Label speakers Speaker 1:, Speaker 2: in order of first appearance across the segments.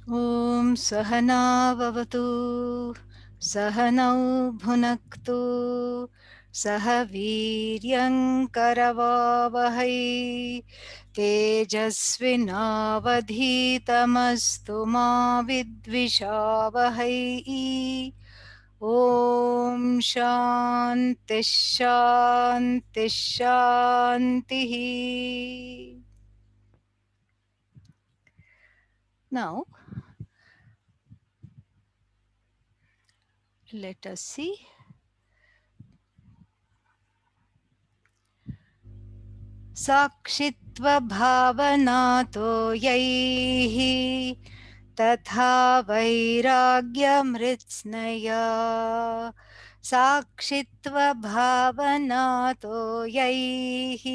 Speaker 1: ॐ सहना भवतु सहनौ भुनक्तु सह वीर्यङ्करवावहै तेजस्विनावधीतमस्तु मा विद्विषावहै ॐ शान्तिः शान्तिः शान्तिः. Now let us see. साक्षित्वभावनातो यैः तथा वैराग्यमृत्स्नया साक्षित्वभावनातो यैः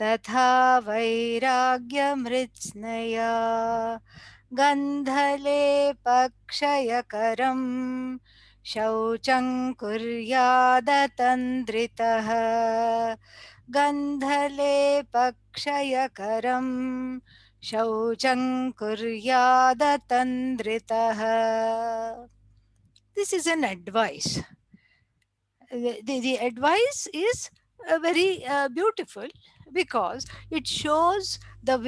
Speaker 1: तथा वैराग्यमृत्स्नया गन्धलेपक्षयकरं शौचं कुर्यादतन्द्रितः गन्धलेपक्षयकरं शौचं कुर्यादतन्द्रितः. This is an advice. The advice is very beautiful because it shows the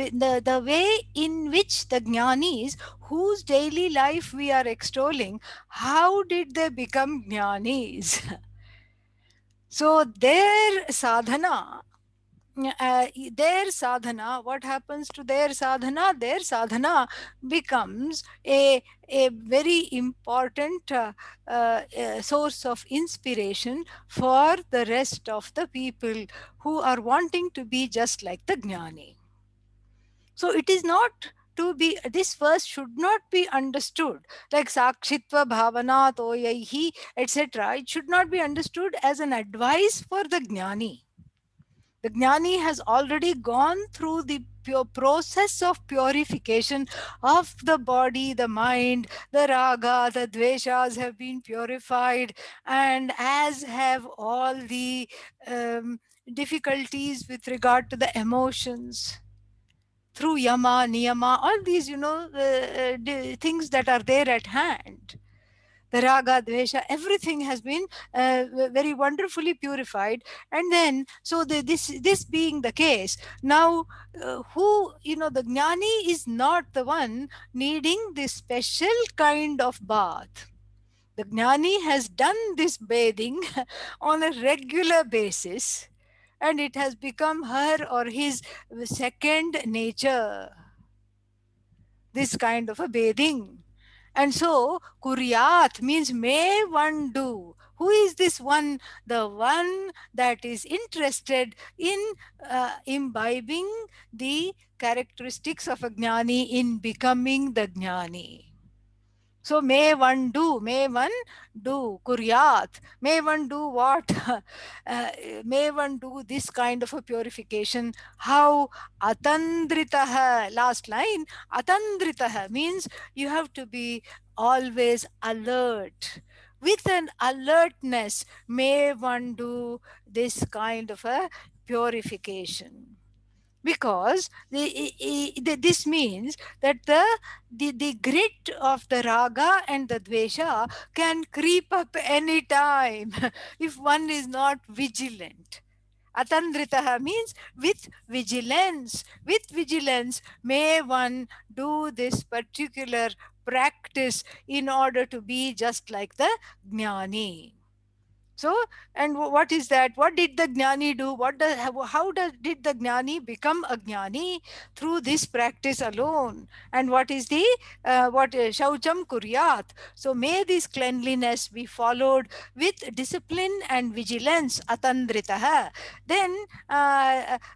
Speaker 1: way in which the jnanis whose daily life we are extolling, how did they become jnanis? So their sadhana, what happens to their sadhana? Their sadhana becomes a very important source of inspiration for the rest of the people who are wanting to be just like the jnani. So it is not to be, this verse should not be understood like sakshitva bhavana toyaihi, etc. It should not be understood as an advice for the jnani. The jnani has already gone through the process of purification of the body, the mind, the raga, the dveshas have been purified, and as have all the difficulties with regard to the emotions through yama, niyama, all these, things that are there at hand. The raga, dvesha, everything has been very wonderfully purified. And then, so this being the case, now the jnani is not the one needing this special kind of bath. The jnani has done this bathing on a regular basis, and it has become her or his second nature, this kind of a bathing. And so, kuryat means may one do. Who is this one? The one that is interested in imbibing the characteristics of a jnani, in becoming the jnani. So may one do, kuryat. May one do what? May one do this kind of a purification. How? Atandritaha. Last line. Atandritaha means you have to be always alert. With an alertness, may one do this kind of a purification. Because this means that the grit of the raga and the dvesha can creep up any time if one is not vigilant. Atandritaha means with vigilance. With vigilance, may one do this particular practice in order to be just like the jnani. So, and what is that? What did the jnani do? Did the jnani become a jnani? Through this practice alone. And what is the shaucham kuryat? So may this cleanliness be followed with discipline and vigilance. Atandritaha. Then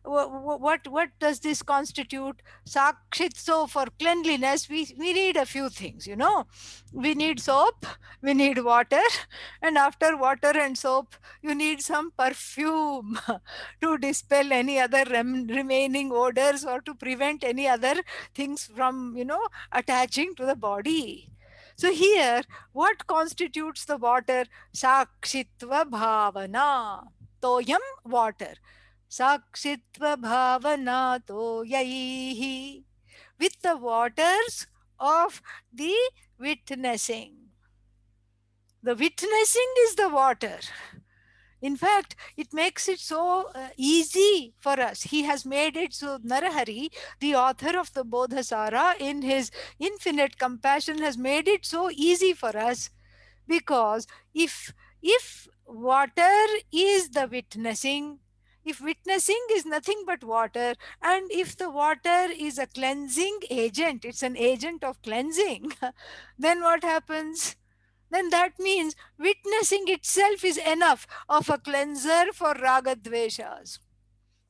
Speaker 1: what does this constitute? Sakshit. So for cleanliness, we need a few things. We need soap, we need water, and after water and soap, you need some perfume to dispel any other remaining odors, or to prevent any other things from, attaching to the body. So here, what constitutes the water? Sakshitva bhavana. Toyam, water. Sakshitva bhavana toyaihi. With the waters of the witnessing. The witnessing is the water. In fact, it makes it so easy for us. He has made it so. Narahari, the author of the Bodhasara, in his infinite compassion, has made it so easy for us, because if water is the witnessing, if witnessing is nothing but water, and if the water is a cleansing agent, it's an agent of cleansing, then what happens? Then that means witnessing itself is enough of a cleanser for ragadveshas.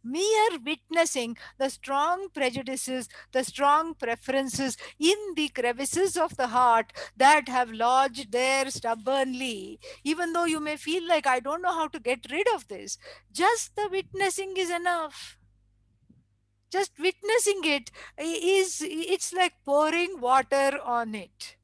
Speaker 1: Mere witnessing the strong prejudices, the strong preferences in the crevices of the heart that have lodged there stubbornly, even though you may feel like, I don't know how to get rid of this, just the witnessing is enough. Just witnessing it is, it's like pouring water on it,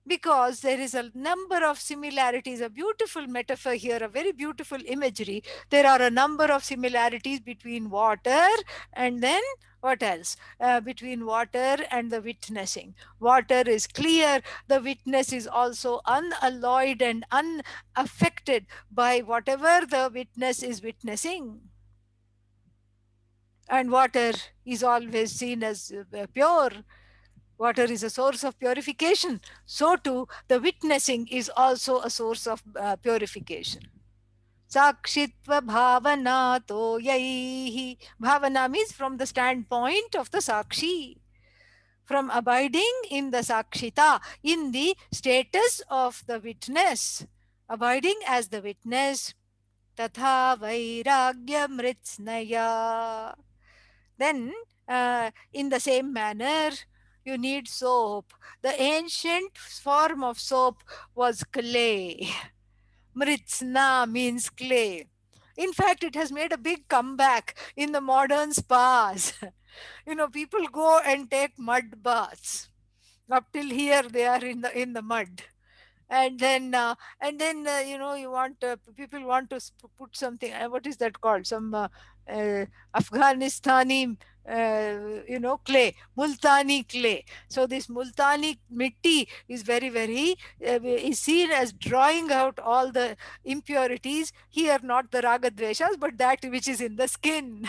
Speaker 1: because there is a number of similarities, a beautiful metaphor here, a very beautiful imagery. There are a number of similarities between water and then what else? Between water and the witnessing. Water is clear, the witness is also unalloyed and unaffected by whatever the witness is witnessing. And water is always seen as pure. Water is a source of purification. So too, the witnessing is also a source of purification. Sakshitva bhavana to yaihi. Bhavana means from the standpoint of the sakshi, from abiding in the sakshita, in the status of the witness, abiding as the witness. Tatha vairagya mritsnaya. Then, in the same manner, you need soap. The ancient form of soap was clay. Mritsna means clay. In fact, it has made a big comeback in the modern spas. People go and take mud baths. Up till here, they are in the mud. And then you want, people want to put something, what is that called, some Afghanistani clay, multani clay. So this multani mitti is very very is seen as drawing out all the impurities here, not the ragadveshas, but that which is in the skin.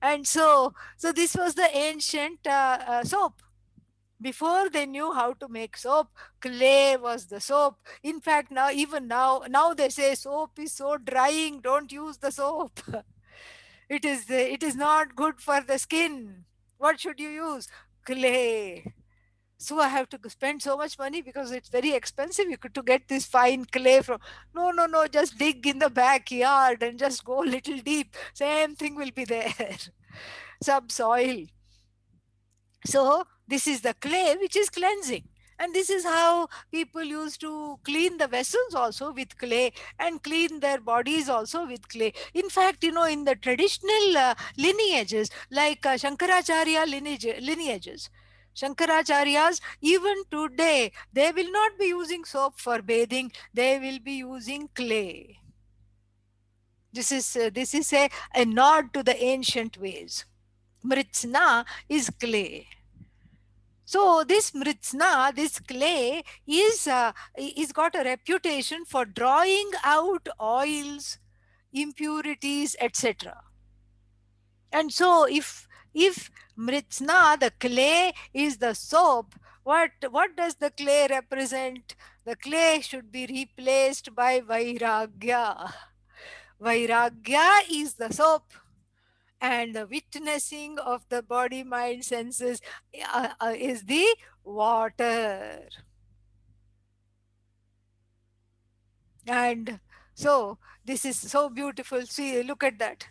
Speaker 1: And so this was the ancient soap. Before they knew how to make soap, clay was the soap. In fact, now, even now they say soap is so drying, don't use the soap. It is not good for the skin. What should you use? Clay. So I have to spend so much money because it's very expensive. You could to get this fine clay from. No, no, no. Just dig in the backyard and just go a little deep. Same thing will be there. Subsoil. So this is the clay which is cleansing. And this is how people used to clean the vessels also with clay, and clean their bodies also with clay. In fact, in the traditional lineages, like Shankaracharya lineages, Shankaracharyas, even today, they will not be using soap for bathing, they will be using clay. This is a nod to the ancient ways. Mritsna is clay. So this mritsna, this clay, is got a reputation for drawing out oils, impurities, etc. And so if mritsna, the clay, is the soap, what does the clay represent? The clay should be replaced by vairagya. Vairagya is the soap, and the witnessing of the body, mind, senses is the water. And so this is so beautiful. See, look at that.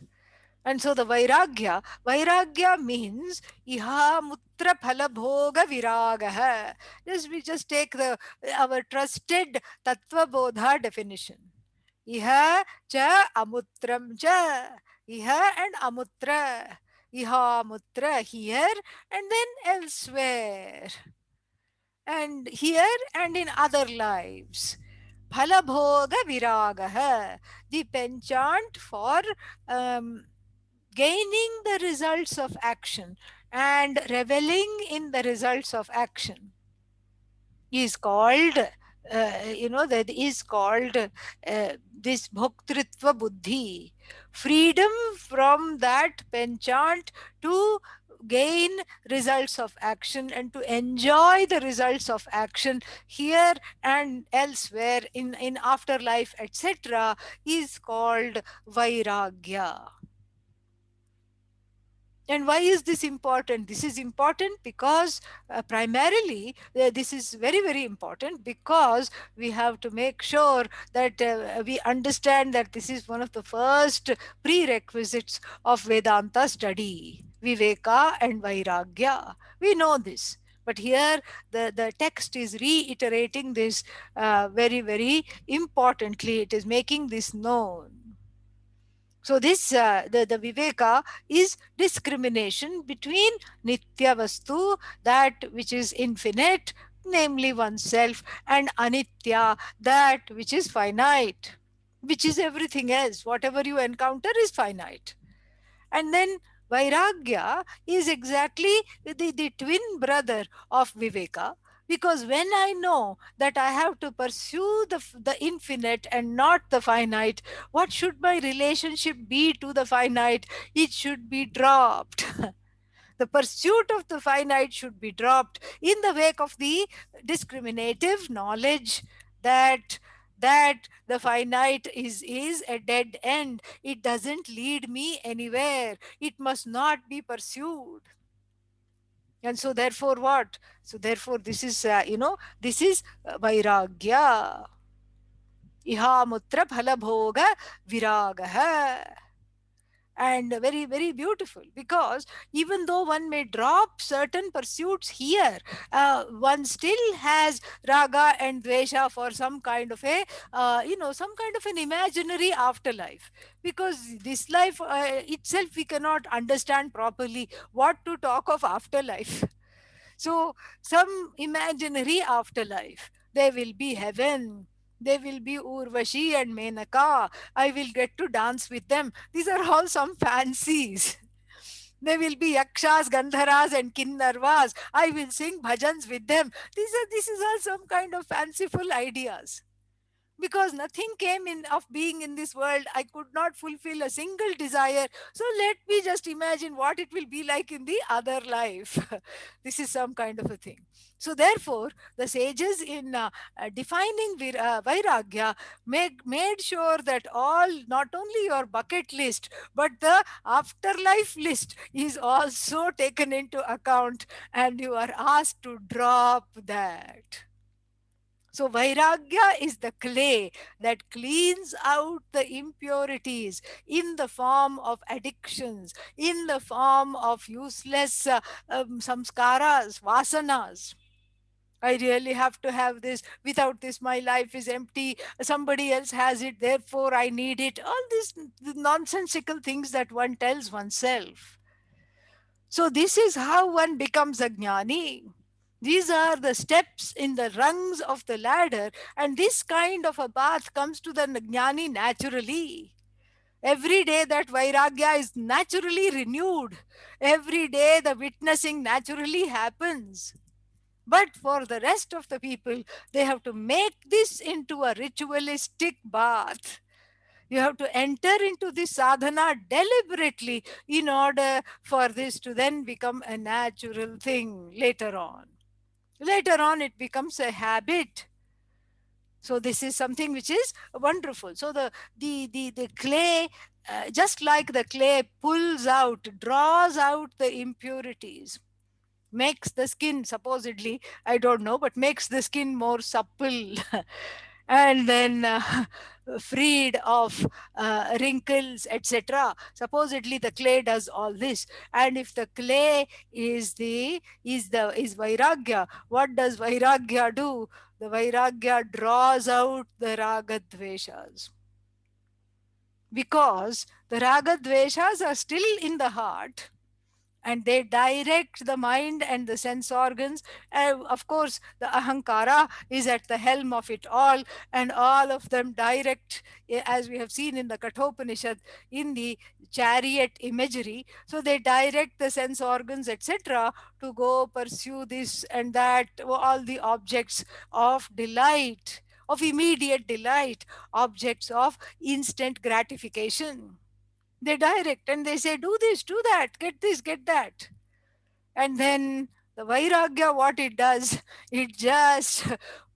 Speaker 1: And so the vairagya means iha mutra phala bhoga viragaha. We just take our trusted tattva bodha definition. Iha cha amutram cha. Iha and amutra. Iha mutra here and then elsewhere. And here and in other lives. Phalabhoga viragaha. The penchant for gaining the results of action. and reveling in the results of action is called, that is called this bhoktritva buddhi, freedom from that penchant to gain results of action and to enjoy the results of action here and elsewhere in afterlife, etc., is called vairagya. And why is this important? This is important because primarily this is very, very important because we have to make sure that we understand that this is one of the first prerequisites of Vedanta study, Viveka and Vairagya. We know this. But here the text is reiterating this very, very importantly. It is making this known. So this the viveka is discrimination between nitya vastu, that which is infinite, namely oneself, and anitya, that which is finite, which is everything else. Whatever you encounter is finite. And then Vairagya is exactly the twin brother of Viveka. Because when I know that I have to pursue the infinite and not the finite, what should my relationship be to the finite? It should be dropped. The pursuit of the finite should be dropped in the wake of the discriminative knowledge that the finite is a dead end. It doesn't lead me anywhere. It must not be pursued. And so therefore what? So therefore this is this is vairagya. Ihamutra phalabhoga viragah. And very, very beautiful, because even though one may drop certain pursuits here, one still has raga and dvesha for some kind of a some kind of an imaginary afterlife, because this life itself we cannot understand properly, what to talk of afterlife. So, some imaginary afterlife. There will be heaven. There will be Urvashi and Menaka. I will get to dance with them. These are all some fancies. There will be yakshas, gandharas, and kinnarvas. I will sing bhajans with them. This is all some kind of fanciful ideas, because nothing came in of being in this world. I could not fulfill a single desire, so let me just imagine what it will be like in the other life. This is some kind of a thing. So therefore the sages in defining vairagya made sure that all, not only your bucket list, but the afterlife list is also taken into account, and you are asked to drop that. So, Vairagya is the clay that cleans out the impurities in the form of addictions, in the form of useless samskaras, vasanas. I really have to have this. Without this, my life is empty. Somebody else has it, therefore I need it. All these nonsensical things that one tells oneself. So, this is how one becomes a jnani. These are the steps in the rungs of the ladder, and this kind of a path comes to the jnani naturally. Every day that vairagya is naturally renewed. Every day the witnessing naturally happens. But for the rest of the people, they have to make this into a ritualistic bath. You have to enter into this sadhana deliberately in order for this to then become a natural thing later on. Later on, it becomes a habit. So this is something which is wonderful. So the clay, just like the clay pulls out, draws out the impurities, makes the skin, supposedly, I don't know, but makes the skin more supple, and then freed of wrinkles, etc. Supposedly the clay does all this. And if the clay is vairagya, what does vairagya do? The vairagya draws out the raga dveshas, because the raga dveshas are still in the heart, and they direct the mind and the sense organs. Of course, the ahankara is at the helm of it all, and all of them direct, as we have seen in the Kathopanishad, in the chariot imagery. So they direct the sense organs, etc., to go pursue this and that, all the objects of delight, of immediate delight, objects of instant gratification. They direct and they say, do this, do that, get this, get that. And then the Vairagya, what it does, it just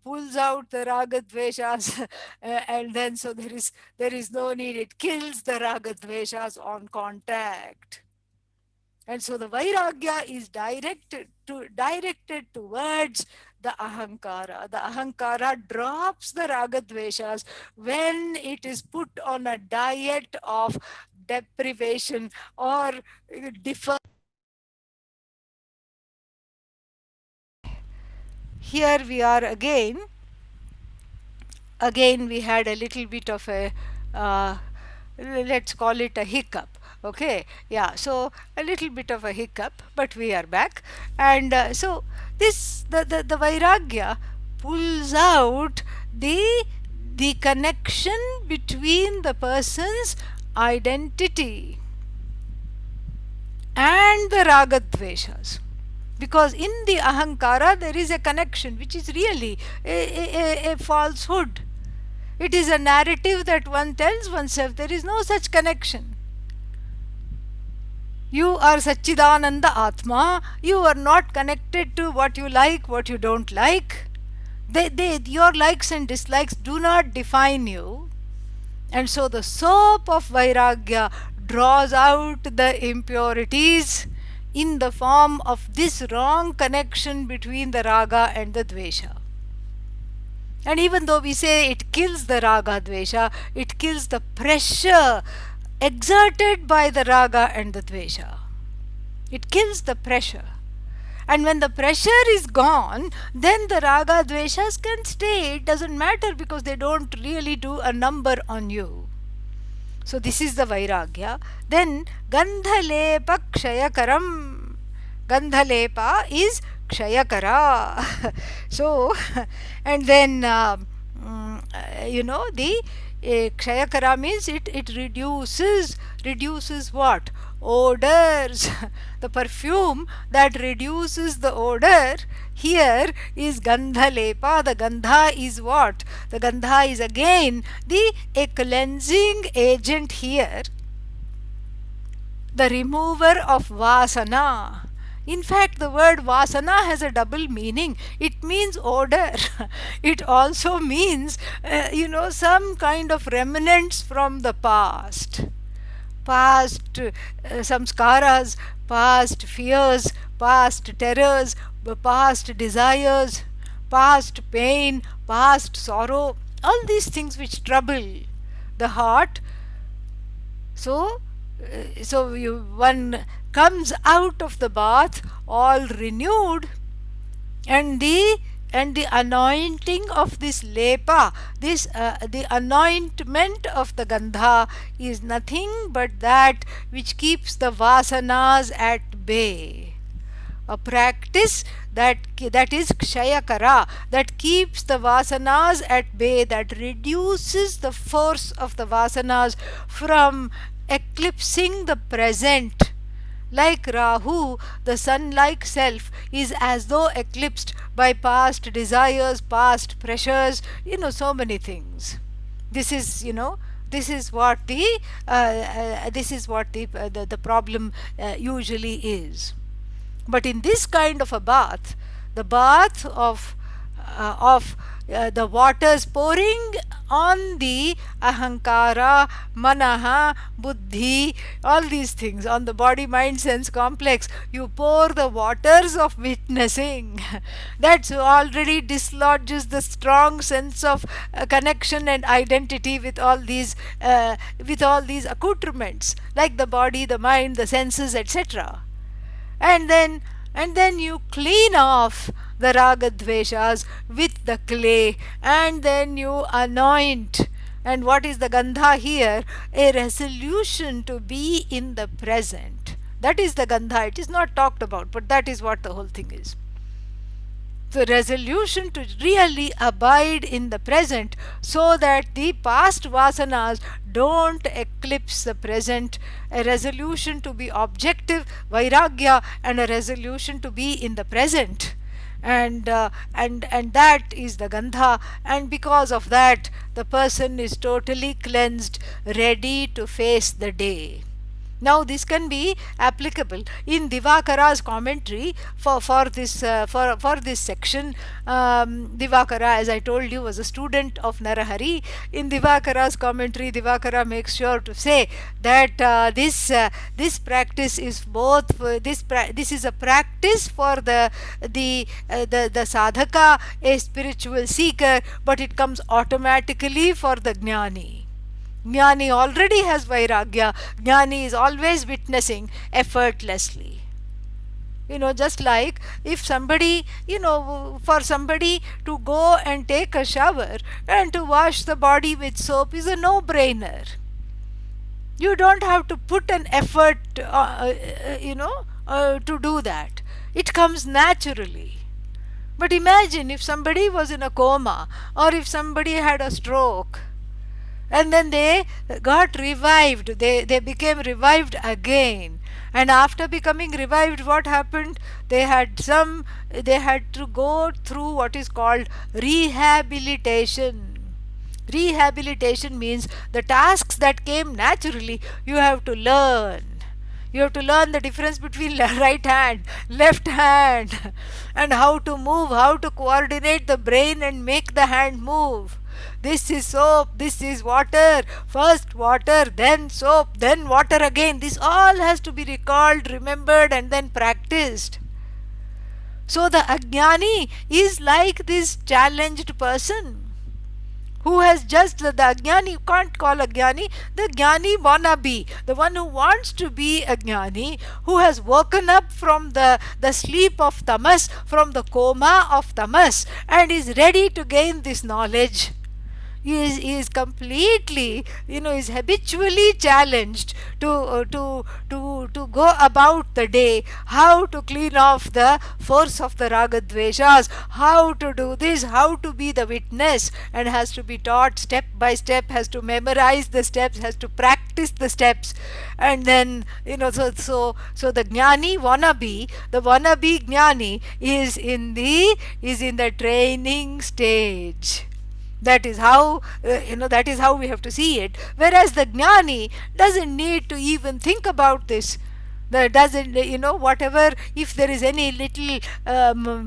Speaker 1: pulls out the raga dveshas, and then so there is no need. It kills the raga dveshas on contact. And so the Vairagya is directed towards the ahankara. The ahankara drops the raga dveshas when it is put on a diet of deprivation or defer. Here we are again we had a little bit of a let's call it a hiccup. Okay, yeah, so a little bit of a hiccup, but we are back. And so this the vairagya pulls out the connection between the person's identity and the ragadveshas, because in the ahankara there is a connection which is really a falsehood. It is a narrative that one tells oneself. There is no such connection. You are Satchidananda Atma. You are not connected to what you like, what you don't like. Your likes and dislikes do not define you. And so the soap of Vairagya draws out the impurities in the form of this wrong connection between the raga and the dvesha. And even though we say it kills the raga dvesha, it kills the pressure exerted by the raga and the dvesha. It kills the pressure. And when the pressure is gone, then the raga dveshas can stay. It doesn't matter because they don't really do a number on you. So this is the Vairagya. Then Gandhalepa Kshayakaram. Gandhalepa is Kshayakara. So, and then, the Kshayakara means it reduces what? Odors. The perfume that reduces the odor here is Gandhalepa. The Gandha is what? The Gandha is again a cleansing agent here, the remover of Vasana. In fact, the word Vasana has a double meaning. It means odor. It also means, some kind of remnants from the past. Past samskaras, past fears, past terrors, past desires, past pain, past sorrow, all these things which trouble the heart. So, one comes out of the bath all renewed, and the anointing of this lepa, the anointment of the gandha is nothing but that which keeps the vasanas at bay. A practice that is kshayakara, that keeps the vasanas at bay, that reduces the force of the vasanas from eclipsing the present. Like Rahu, the sun-like self is as though eclipsed by past desires, past pressures, so many things. This is, this is what the problem usually is. But in this kind of a bath, the bath of the waters pouring on the ahankara, manaha, buddhi, all these things, on the body, mind, sense complex, you pour the waters of witnessing. That already dislodges the strong sense of connection and identity with all these accoutrements, like the body, the mind, the senses, etc. And then you clean off the raga dveshas with the clay, and then you anoint. And what is the gandha here? A resolution to be in the present, That is the Gandha. It is not talked about, but that is what the whole thing is. The resolution to really abide in the present so that the past vasanas don't eclipse the present, a resolution to be objective vairagya, and a resolution to be in the present. And that is the Gandha, and because of that the person is totally cleansed, ready to face the day. Now this can be applicable in Divakara's commentary for this section. Divakara, as I told you, was a student of Narahari. In Divakara's commentary, Divakara makes sure to say that this practice is both this is a practice for the sadhaka, a spiritual seeker, but it comes automatically for the jnani. Jnani already has vairagya. Jnani is always witnessing effortlessly. Just like if somebody, for somebody to go and take a shower and to wash the body with soap is a no-brainer. You don't have to put an effort, to do that. It comes naturally. But imagine if somebody was in a coma, or if somebody had a stroke, and then they got revived, they became revived again, and after becoming revived, what happened? They had to go through what is called rehabilitation. Rehabilitation means the tasks that came naturally you have to learn. You have to learn the difference between right hand, left hand, and how to move, how to coordinate the brain and make the hand move. This is soap, this is water, first water, then soap, then water again. This all has to be recalled, remembered, and then practiced. So the Ajnani is like this challenged person who has just the Ajnani, you can't call Ajnani, the Jnani wannabe, the one who wants to be a Jnani, who has woken up from the sleep of tamas, from the coma of tamas, and is ready to gain this knowledge. He is completely, is habitually challenged to go about the day, how to clean off the force of the ragadveshas, how to do this, how to be the witness, and has to be taught step by step, has to memorize the steps, has to practice the steps. And then, so the jnani wannabe, the wannabe jnani is in the training stage. That is how we have to see it. Whereas the jnani doesn't need to even think about this. That doesn't, whatever, if there is any little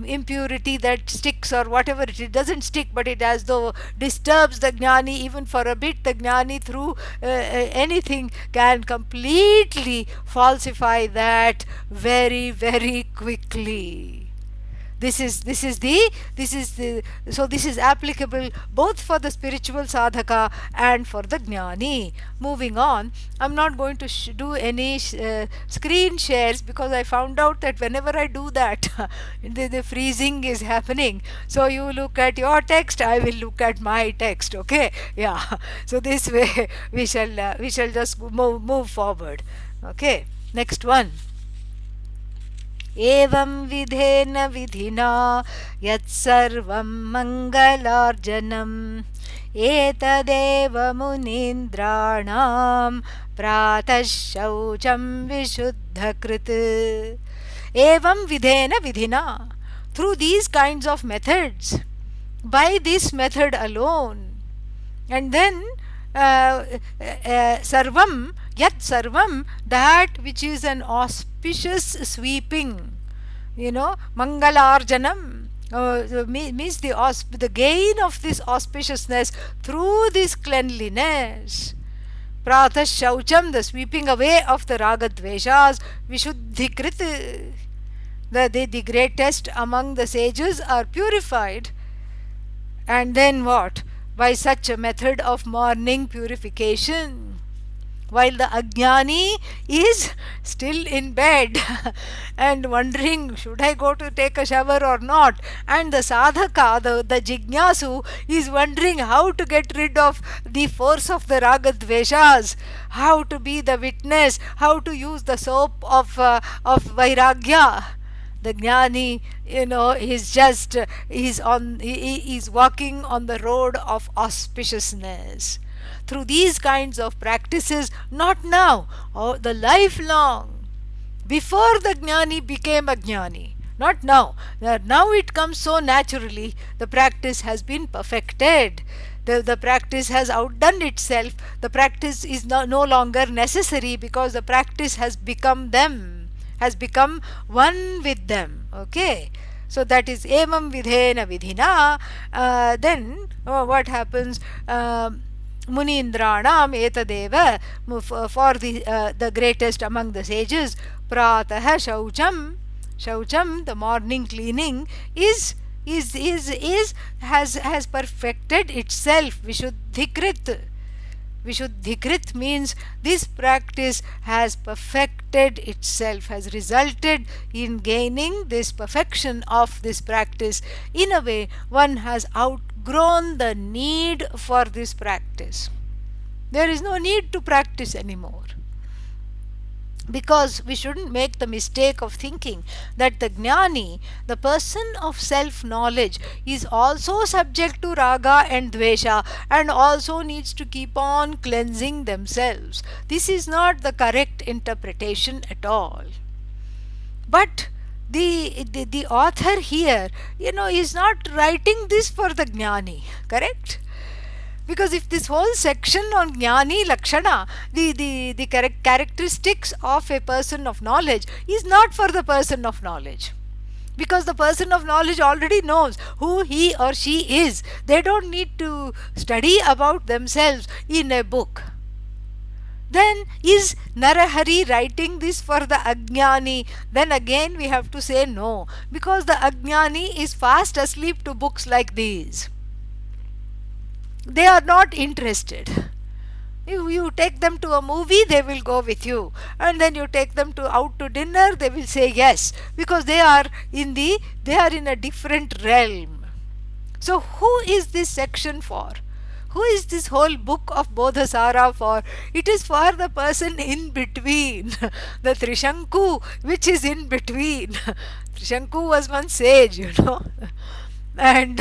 Speaker 1: impurity that sticks or whatever, it doesn't stick, but it as though disturbs the jnani even for a bit. The jnani through anything can completely falsify that very, very quickly. This is applicable both for the spiritual sadhaka and for the jnani. Moving on, I'm not going to do any screen shares, because I found out that whenever I do that the freezing is happening. So you look at your text, I will look at my text. Okay, yeah. So this way we shall just move forward. Okay, next one. एवं विधेन विधिना यत्सर्वं मङ्गलार्जनम् एतदेव मुनीन्द्राणां प्रातः शौचं विशुद्धकृत्. एवं विधेन विधिना, through these kinds of methods, by this method alone. And then sarvam, yat sarvam, that which is an auspicious sweeping, mangalarjanam, means the gain of this auspiciousness through this cleanliness. Pratha shaucham, the sweeping away of the ragadveshas, vishuddhikrit, the greatest among the sages are purified. And then what? By such a method of morning purification. while the ajnani is still in bed and wondering, should I go to take a shower or not? And the sadhaka, the jignasu, is wondering how to get rid of the force of the ragadveshas, how to be the witness, how to use the soap of vairagya. The jnani, is just he's walking on the road of auspiciousness through these kinds of practices, not now, the lifelong, before the jnani became a jnani, not now. Now it comes so naturally. The practice has been perfected. The practice has outdone itself. The practice is no longer necessary because the practice has become them, has become one with them. Okay. So that is evam vidhena vidhina. Then what happens? Munindranam etadeva, for the greatest among the sages, pratah shaucham, the morning cleaning, is has perfected itself. Vishuddhikrit means this practice has perfected itself, has resulted in gaining this perfection of this practice. In a way, one has outgrown the need for this practice. There is no need to practice anymore, because we shouldn't make the mistake of thinking that the jnani, the person of self knowledge, is also subject to raga and dvesha and also needs to keep on cleansing themselves. This is not the correct interpretation at all. But the author here, is not writing this for the jnani, correct? Because if this whole section on jnani lakshana, the characteristics of a person of knowledge, is not for the person of knowledge, because the person of knowledge already knows who he or she is. They don't need to study about themselves in a book. Then is Narahari writing this for the ajnani? Then again we have to say no, because the ajnani is fast asleep to books like these. They are not interested. You take them to a movie, they will go with you, and then you take them out to dinner, they will say yes, because they are in a different realm. So who is this section for? Who is this whole book of Bodhasara for? It is for the person in between, the Trishanku, which is in between. Trishanku was one sage, and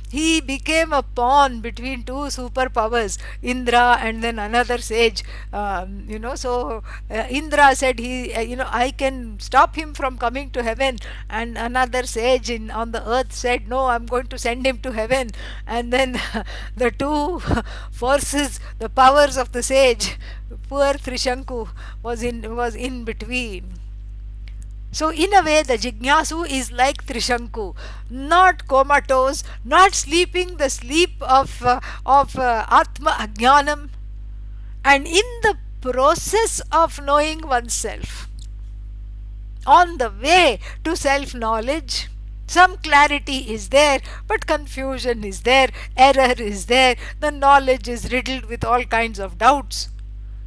Speaker 1: he became a pawn between two superpowers, Indra and then another sage. So Indra said, I can stop him from coming to heaven, and another sage on the earth said, no, I'm going to send him to heaven. And then the two forces, the powers of the sage, poor Trishanku was in between. So in a way, the Jignasu is like Trishanku, not comatose, not sleeping the sleep of Atma Ajnanam, and in the process of knowing oneself, on the way to self-knowledge. Some clarity is there, but confusion is there, error is there, the knowledge is riddled with all kinds of doubts.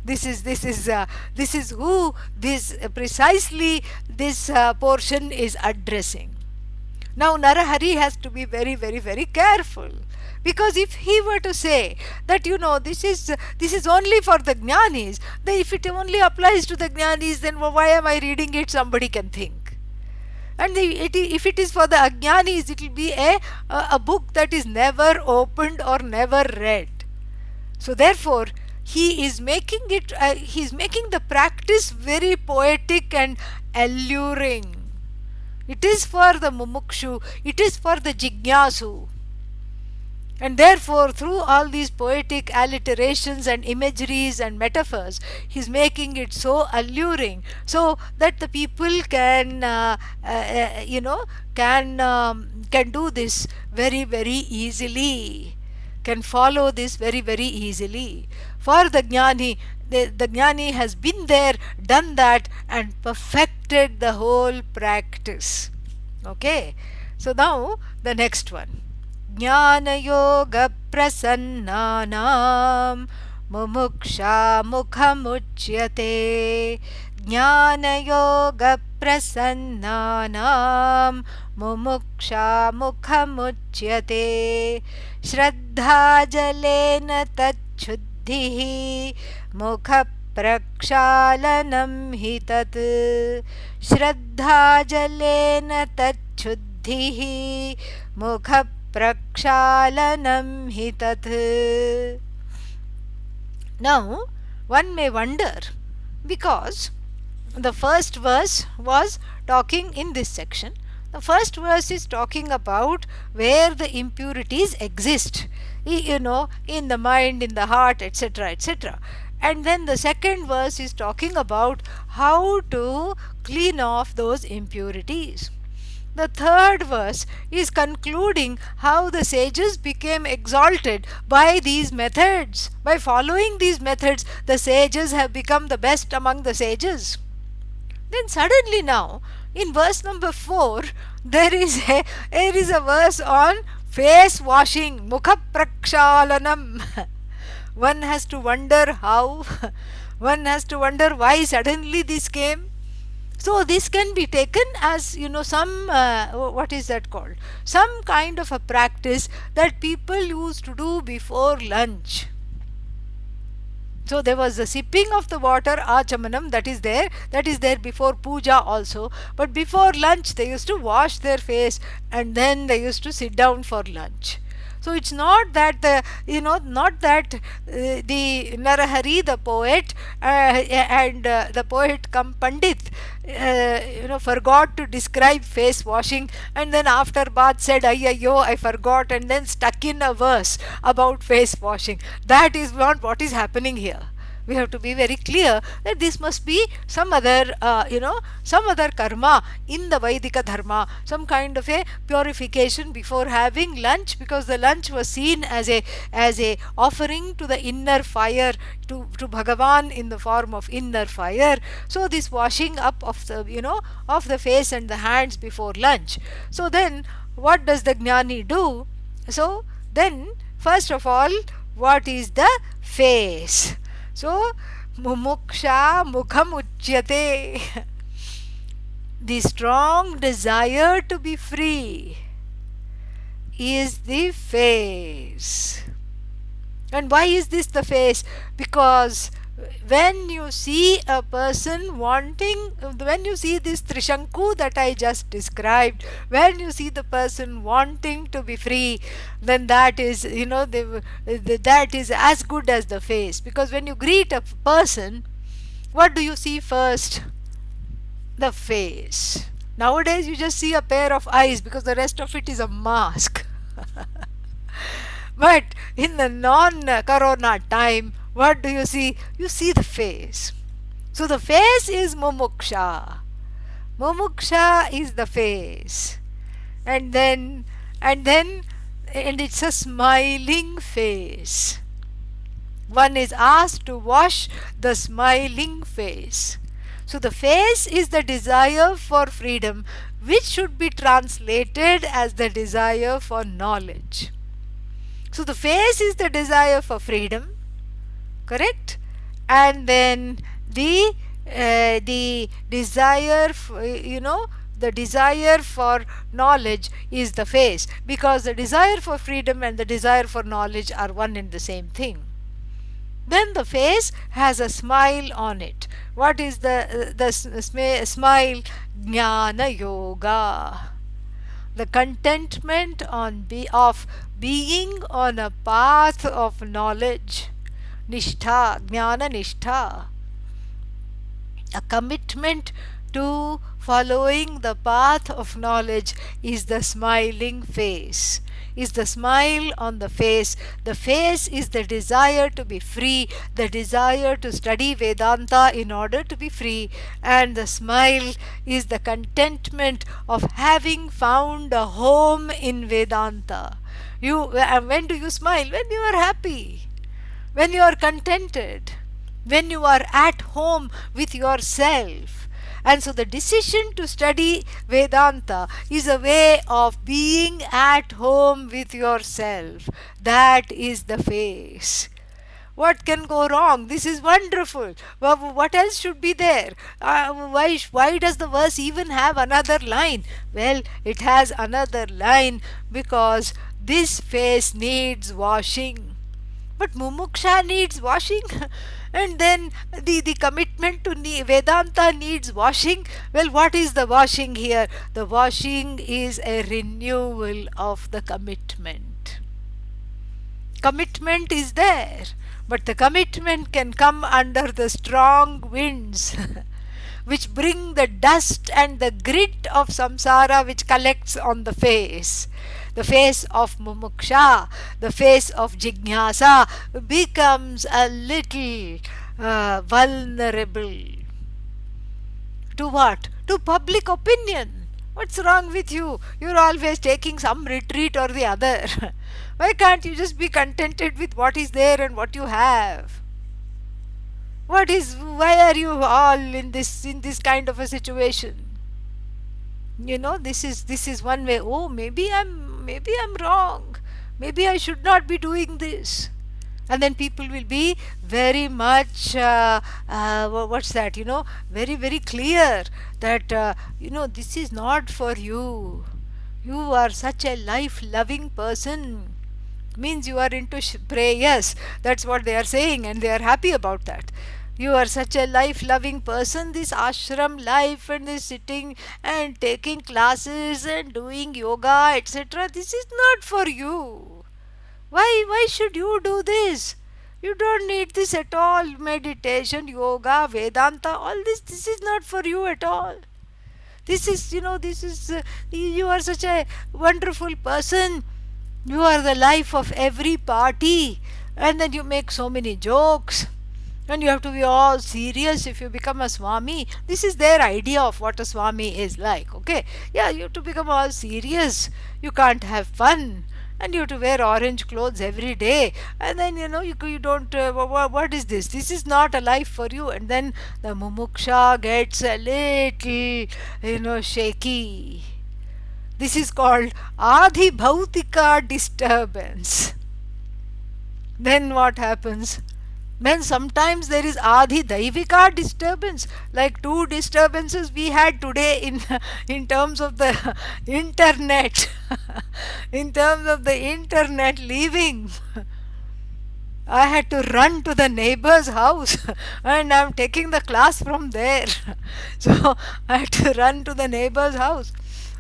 Speaker 1: This is who this precisely this portion is addressing. Now Narahari has to be very, very, very careful, because if he were to say that this is only for the jnanis, then if it only applies to the jnanis, then why am I reading it? Somebody can think. And if it is for the ajnanis, it will be a book that is never opened or never read. So therefore, he is making the practice very poetic and alluring. It is for the mumukshu, it is for the jignasu. And therefore, through all these poetic alliterations and imageries and metaphors, he is making it so alluring, so that the people can do this very, very easily, can follow this very, very easily. For the jnani, the jnani has been there, done that, and perfected the whole practice. Okay. So now the next one. Jnana yoga prasannanam Mumuksha mukhamuchyate Jnana yoga prasannanam Mumuksha mukhamuchyate Shraddha jalena tacchuddhihi Mukha prakshalanam hi tat Shraddha jalena tacchuddhihi Mukha prakshalanam hi tat. Now, one may wonder because the first verse was talking in this section. The first verse is talking about where the impurities exist, in the mind, in the heart, etc., etc. And then the second verse is talking about how to clean off those impurities. The third verse is concluding how the sages became exalted by these methods. By following these methods, the sages have become the best among the sages. Then suddenly now, in verse number 4, there is a verse on face washing, mukha prakshalanam. One has to wonder how, one has to wonder why suddenly this came. So this can be taken as some what is that called, some kind of a practice that people used to do before lunch. So there was the sipping of the water, achamanam, that is there before puja also, but before lunch they used to wash their face and then they used to sit down for lunch. So it's not that the Narahari, the poet, and the poet come Pandit, forgot to describe face washing, and then after bath said, "Ayyo, I forgot," and then stuck in a verse about face washing. That is not what is happening here. We have to be very clear that this must be some other karma in the Vaidika dharma, some kind of a purification before having lunch, because the lunch was seen as a offering to the inner fire, to Bhagavan in the form of inner fire. So this washing up of the face and the hands before lunch. So then what does the Jnani do? So then, first of all, what is the face? So, mumuksha mukham uchyate. The strong desire to be free is the face. And why is this the face? Because when you see a person wanting, when you see this Trishanku that I just described, when you see the person wanting to be free, then that is, that is as good as the face. Because when you greet a person, what do you see first? The face. Nowadays you just see a pair of eyes because the rest of it is a mask. But in the non-corona time, what do you see? You see the face. So the face is mumuksha. Mumuksha is the face. And it's a smiling face. One is asked to wash the smiling face. So the face is the desire for freedom, which should be translated as the desire for knowledge. So the face is the desire for freedom, correct? And then the desire for, the desire for knowledge is the face, because the desire for freedom and the desire for knowledge are one and the same thing. Then the face has a smile on it. What is the smile? Jnana yoga. The contentment of being on a path of knowledge. Nishtha, Jnana Nishtha. A commitment to following the path of knowledge is the smiling face, is the smile on the face. The face is the desire to be free, the desire to study Vedanta in order to be free, and the smile is the contentment of having found a home in Vedanta. When do you smile? When you are happy, when you are contented, when you are at home with yourself. And so the decision to study Vedanta is a way of being at home with yourself. That is the face. What can go wrong? This is wonderful. What else should be there? Why does the verse even have another line? Well, it has another line because this face needs washing. But mumuksha needs washing. And then the commitment to Vedanta needs washing. Well, what is the washing here? The washing is a renewal of the commitment. Commitment is there, but the commitment can come under the strong winds which bring the dust and the grit of samsara which collects on the face of mumuksha, the face of jignasa becomes a little vulnerable to what? To public opinion. What's wrong with you? You're always taking some retreat or the other. Why can't you just be contented with what is there and what you have? Why are you all in this kind of a situation? This is one way. Oh, maybe I'm wrong. Maybe I should not be doing this. And then people will be very much what's that, very very clear that this is not for you. You are such a life loving person, means you are into prayers. That's what they are saying, and they are happy about that. You are such a life loving person. This ashram life and this sitting and taking classes and doing yoga, etc., this is not for you. Why should you do this? You don't need this at all. Meditation, yoga, Vedanta, all this is not for you at all. You are such a wonderful person. You are the life of every party. And then you make so many jokes. And you have to be all serious if you become a Swami. This is their idea of what a Swami is like, okay? Yeah, you have to become all serious. You can't have fun. And you have to wear orange clothes every day. And then, you don't, what is this? This is not a life for you. And then the mumuksha gets a little, shaky. This is called Adhi Bhautika disturbance. Then what happens? Then sometimes there is Adhi Daivika disturbance, like two disturbances we had today in terms of the internet. In terms of the internet leaving. I had to run to the neighbor's house and I'm taking the class from there. So I had to run to the neighbor's house.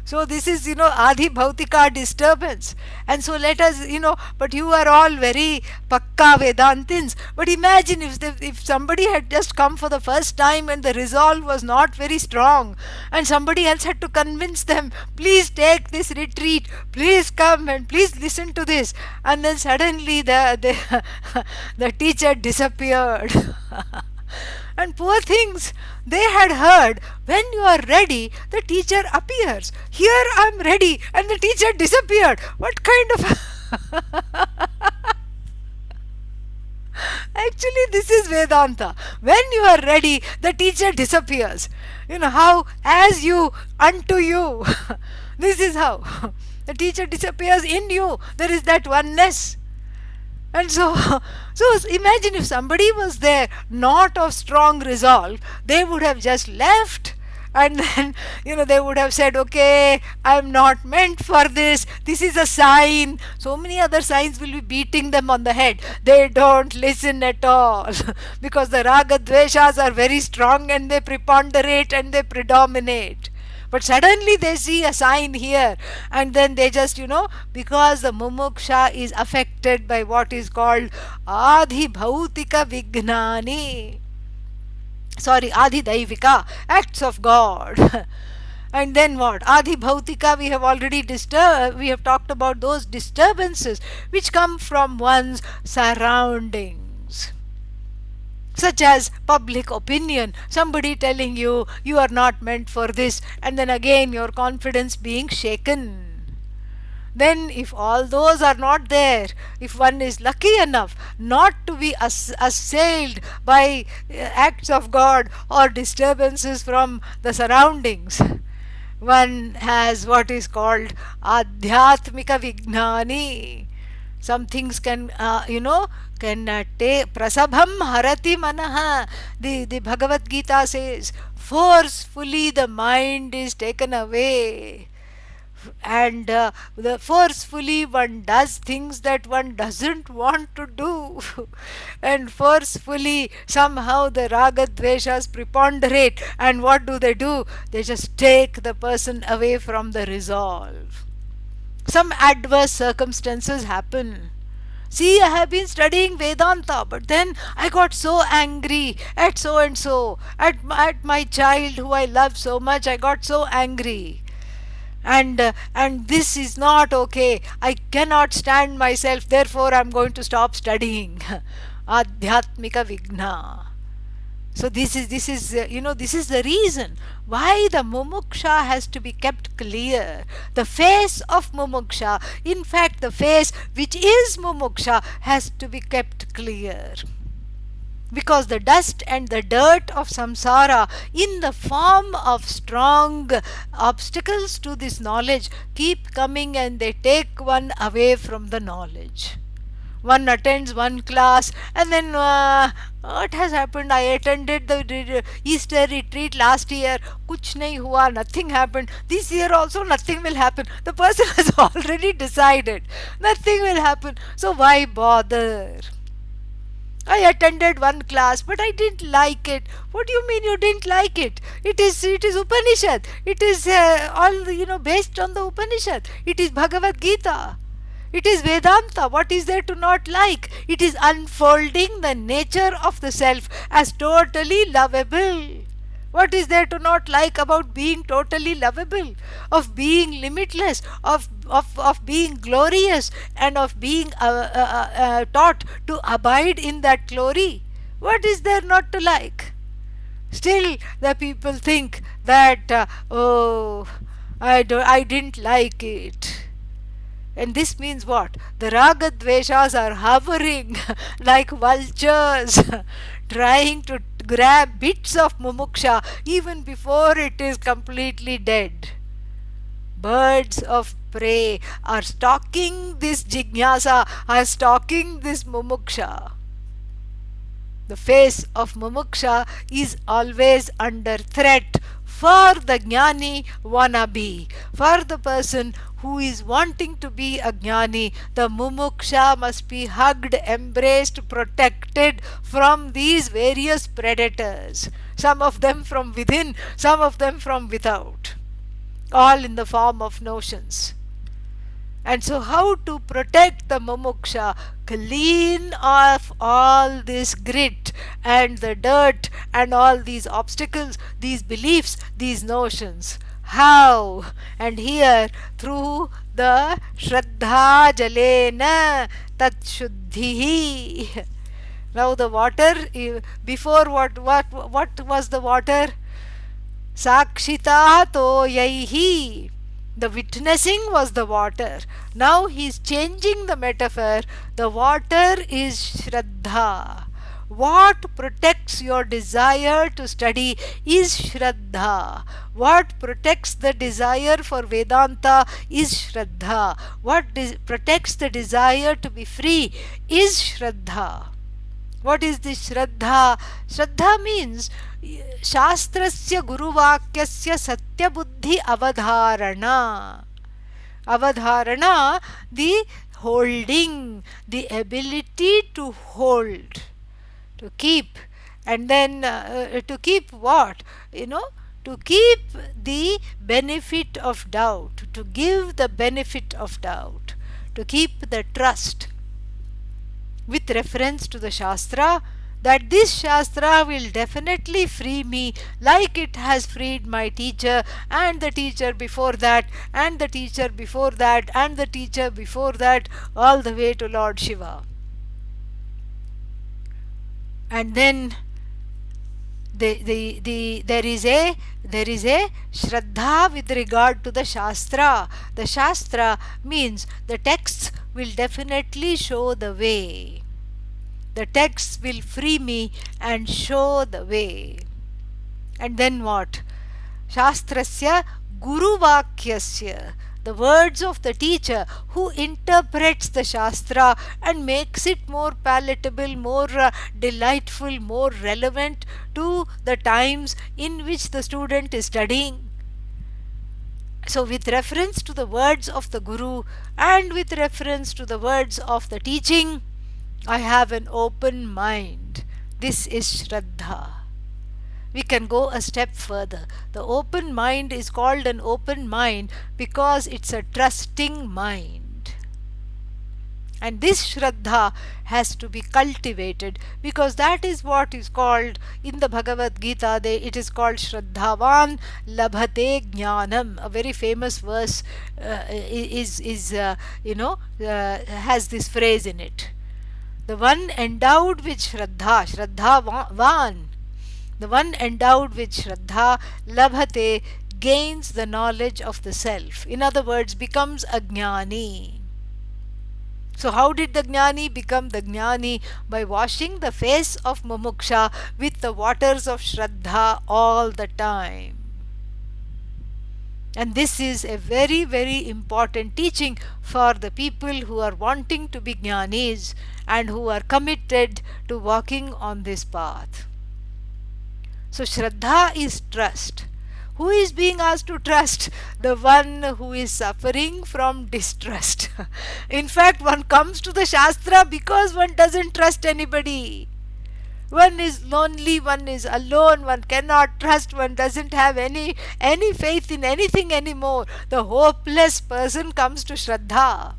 Speaker 1: So this is, Adi Bhautika disturbance. And so let us, but you are all very pakka Vedantins. But imagine if somebody had just come for the first time and the resolve was not very strong, and somebody else had to convince them, please take this retreat, please come and please listen to this. And then suddenly the teacher disappeared. And poor things, they had heard, when you are ready, the teacher appears. Here I am ready, and the teacher disappeared. What kind of. Actually, this is Vedanta. When you are ready, the teacher disappears. How? As you, unto you. This is how. The teacher disappears in you. There is that oneness. And so imagine if somebody was there not of strong resolve, they would have just left, and then they would have said, okay, I'm not meant for this, this is a sign. So many other signs will be beating them on the head. They don't listen at all because the raga dveshas are very strong and they preponderate and they predominate. But suddenly they see a sign here, and then they just, because the mumuksha is affected by what is called Adhi Bhautika Vignani. Sorry, Adhi Daivika, acts of God. And then what? Adhi Bhautika, we have talked about those disturbances which come from one's surroundings, such as public opinion, somebody telling you you are not meant for this, and then again your confidence being shaken. Then if all those are not there, if one is lucky enough not to be assailed by acts of God or disturbances from the surroundings, one has what is called Adhyatmika Vignani. Some things can, can take prasabham harati manaha. The Bhagavad Gita says, forcefully the mind is taken away, and the forcefully one does things that one doesn't want to do, and forcefully somehow the raga dveshas preponderate, and what do? They just take the person away from the resolve. Some adverse circumstances happen. See, I have been studying Vedanta, but then I got so angry at so and so, at my child who I love so much. I got so angry, and this is not okay. I cannot stand myself. Therefore, I'm going to stop studying. Adhyatmika vigna. So this is the reason why the mumuksha has to be kept clear. The face of mumuksha, in fact the face which is mumuksha, has to be kept clear, because the dust and the dirt of samsara in the form of strong obstacles to this knowledge keep coming, and they take one away from the knowledge. One attends one class, and then what has happened? I attended the Easter retreat last year. Kuch nahi hua, nothing happened. This year also nothing will happen. The person has already decided nothing will happen. So why bother? I attended one class, but I didn't like it. What do you mean you didn't like it? It is Upanishad. It is all based on the Upanishad. It is Bhagavad Gita. It is Vedanta. What is there to not like? It is unfolding the nature of the self as totally lovable. What is there to not like about being totally lovable, of being limitless, of being glorious, and of being taught to abide in that glory? What is there not to like? Still, the people think that, oh, I didn't like it. And this means what? The raga dveshas are hovering like vultures, trying to grab bits of mumuksha even before it is completely dead. Birds of prey are stalking this jignasa, are stalking this mumuksha. The face of mumuksha is always under threat for the jnani wannabe. For the person who is wanting to be a jnani, the mumuksha must be hugged, embraced, protected from these various predators. Some of them from within, some of them from without, all in the form of notions. And so, how to protect the mumuksha? Clean off all this grit and the dirt and all these obstacles, these beliefs, these notions. How? And here, through the Shraddha Jalena Tat Shuddhihi. Now the water, before what was the water? Sakshita Toyaihi. The witnessing was the water. Now he is changing the metaphor. The water is Shraddha. What protects your desire to study is Shraddha. What protects the desire for Vedanta is Shraddha. What protects the desire to be free is Shraddha. What is this Shraddha? Shraddha means शास्त्रस्य गुरुवाक्यस्य सत्यबुद्धि अवधारणा. Avadharana, the holding, the ability to hold, to keep. And then to keep what? To keep the benefit of doubt, to give the benefit of doubt, to keep the trust, with reference to the Shastra, that this Shastra will definitely free me, like it has freed my teacher, and the teacher before that, and the teacher before that, and the teacher before that, all the way to Lord Shiva. And then there is a Shraddha with regard to the Shastra. The Shastra means the texts will definitely show the way. The texts will free me and show the way. And then what? Shastrasya Guruvakyasya. the words of the teacher who interprets the Shastra and makes it more palatable, more delightful, more relevant to the times in which the student is studying. So, with reference to the words of the Guru and with reference to the words of the teaching, I have an open mind. This is Shraddha. We can go a step further. The open mind is called an open mind because it's a trusting mind. And this Shraddha has to be cultivated, because that is what is called in the Bhagavad Gita, it is called Shraddhavan Labhate Jnanam. A very famous verse has this phrase in it. The one endowed with Shraddha, Shraddhavan, the one endowed with Shraddha, Labhate, gains the knowledge of the self. In other words, becomes a Jnani. So how did the Jnani become the Jnani? By washing the face of Mumuksha with the waters of Shraddha all the time. And this is a very, very important teaching for the people who are wanting to be Jnanis and who are committed to walking on this path. So Shraddha is trust. Who is being asked to trust? The one who is suffering from distrust. In fact, one comes to the Shastra because one doesn't trust anybody. One is lonely, one is alone, one cannot trust, one doesn't have any faith in anything anymore. The hopeless person comes to Shraddha.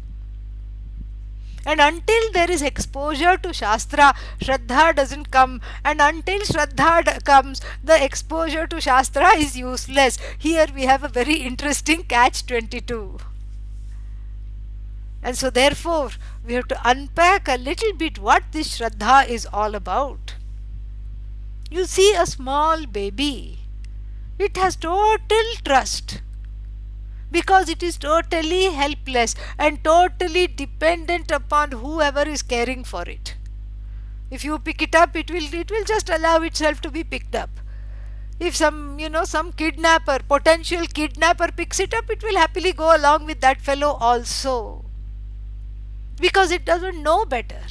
Speaker 1: And until there is exposure to Shastra, Shraddha doesn't come. And until Shraddha comes, the exposure to Shastra is useless. Here we have a very interesting catch-22. And so therefore, we have to unpack a little bit what this Shraddha is all about. You see a small baby. It has total trust, because it is totally helpless and totally dependent upon whoever is caring for it. If you pick it up, it will just allow itself to be picked up. If some kidnapper, potential kidnapper picks it up, it will happily go along with that fellow also, because it doesn't know better.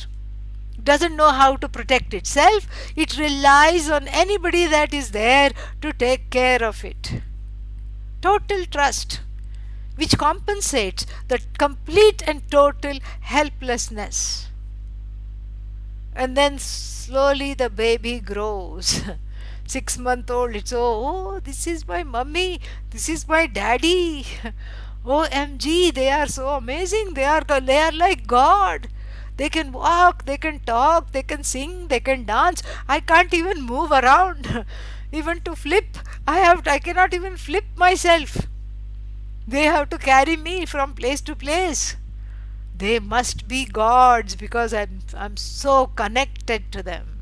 Speaker 1: It doesn't know how to protect itself. It relies on anybody that is there to take care of it. Total trust, which compensates the complete and total helplessness. And then slowly the baby grows. 6-month-old, it's this is my mummy, this is my daddy. OMG, they are so amazing. They are like God. They can walk, they can talk, they can sing, they can dance. I can't even move around. Even to flip, I cannot even flip myself. They have to carry me from place to place. They must be gods because I'm so connected to them.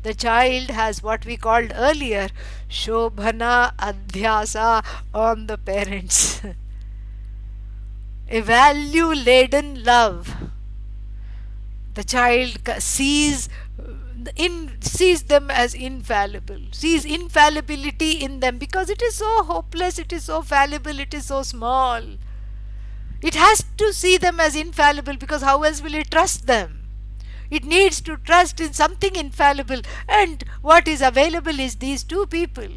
Speaker 1: The child has what we called earlier Shobhana Adhyasa on the parents. A value-laden love. The child sees them as infallible, sees infallibility in them, because it is so hopeless, it is so fallible, it is so small. It has to see them as infallible, because how else will it trust them? It needs to trust in something infallible, and what is available is these two people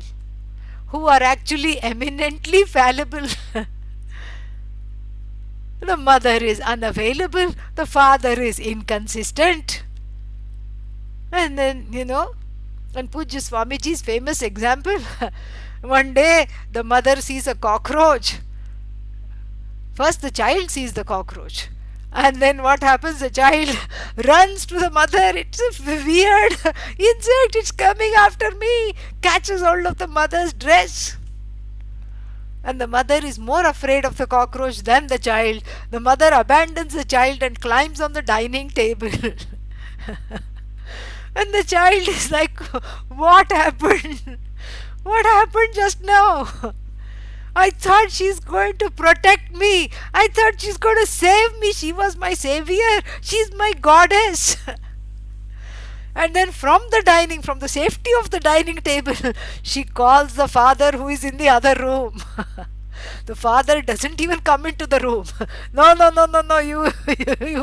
Speaker 1: who are actually eminently fallible. The mother is unavailable, the father is inconsistent. And then, and Pujya Swamiji's famous example, one day the mother sees a cockroach. First the child sees the cockroach. And then what happens? The child runs to the mother. It's a weird insect, it's coming after me. Catches hold of the mother's dress. And the mother is more afraid of the cockroach than the child. The mother abandons the child and climbs on the dining table. And the child is like, what happened? What happened just now? I thought she's going to protect me. I thought she's going to save me. She was my savior. She's my goddess. And then from the safety of the dining table, she calls the father who is in the other room. The father doesn't even come into the room. No, no, no, no, no, you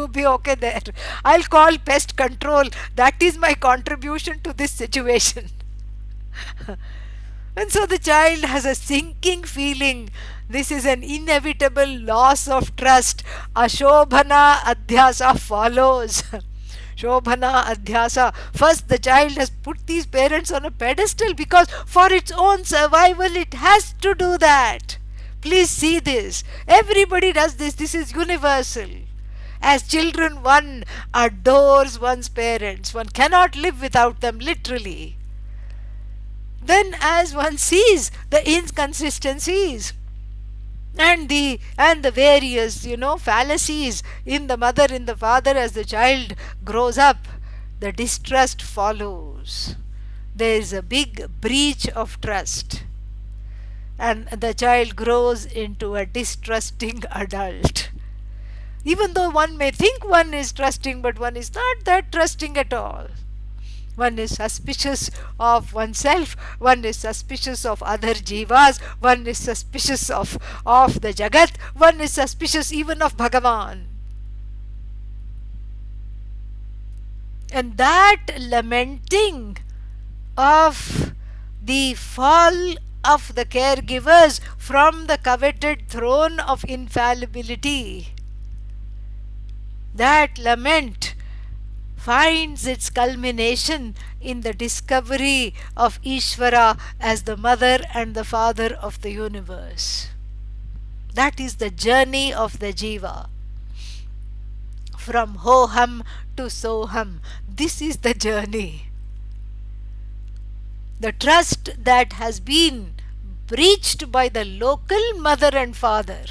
Speaker 1: be okay there. I'll call pest control. That is my contribution to this situation. And so the child has a sinking feeling. This is an inevitable loss of trust. Ashobhana adhyasa follows. Shobhana adhyasa. First, the child has put these parents on a pedestal because for its own survival it has to do that. Please see this. Everybody does this. This is universal. As children, one adores one's parents. One cannot live without them, literally. Then as one sees the inconsistencies and the various fallacies in the mother, in the father, as the child grows up, the distrust follows. There is a big breach of trust, and the child grows into a distrusting adult. Even though one may think one is trusting, but one is not that trusting at all. One is suspicious of oneself, one is suspicious of other jivas, one is suspicious of the Jagat, one is suspicious even of Bhagavan. And that lamenting of the fall of the caregivers from the coveted throne of infallibility, that lament finds its culmination in the discovery of Ishvara as the mother and the father of the universe. That is the journey of the jiva. From Hoham to Soham. This is the journey. The trust that has been breached by the local mother and father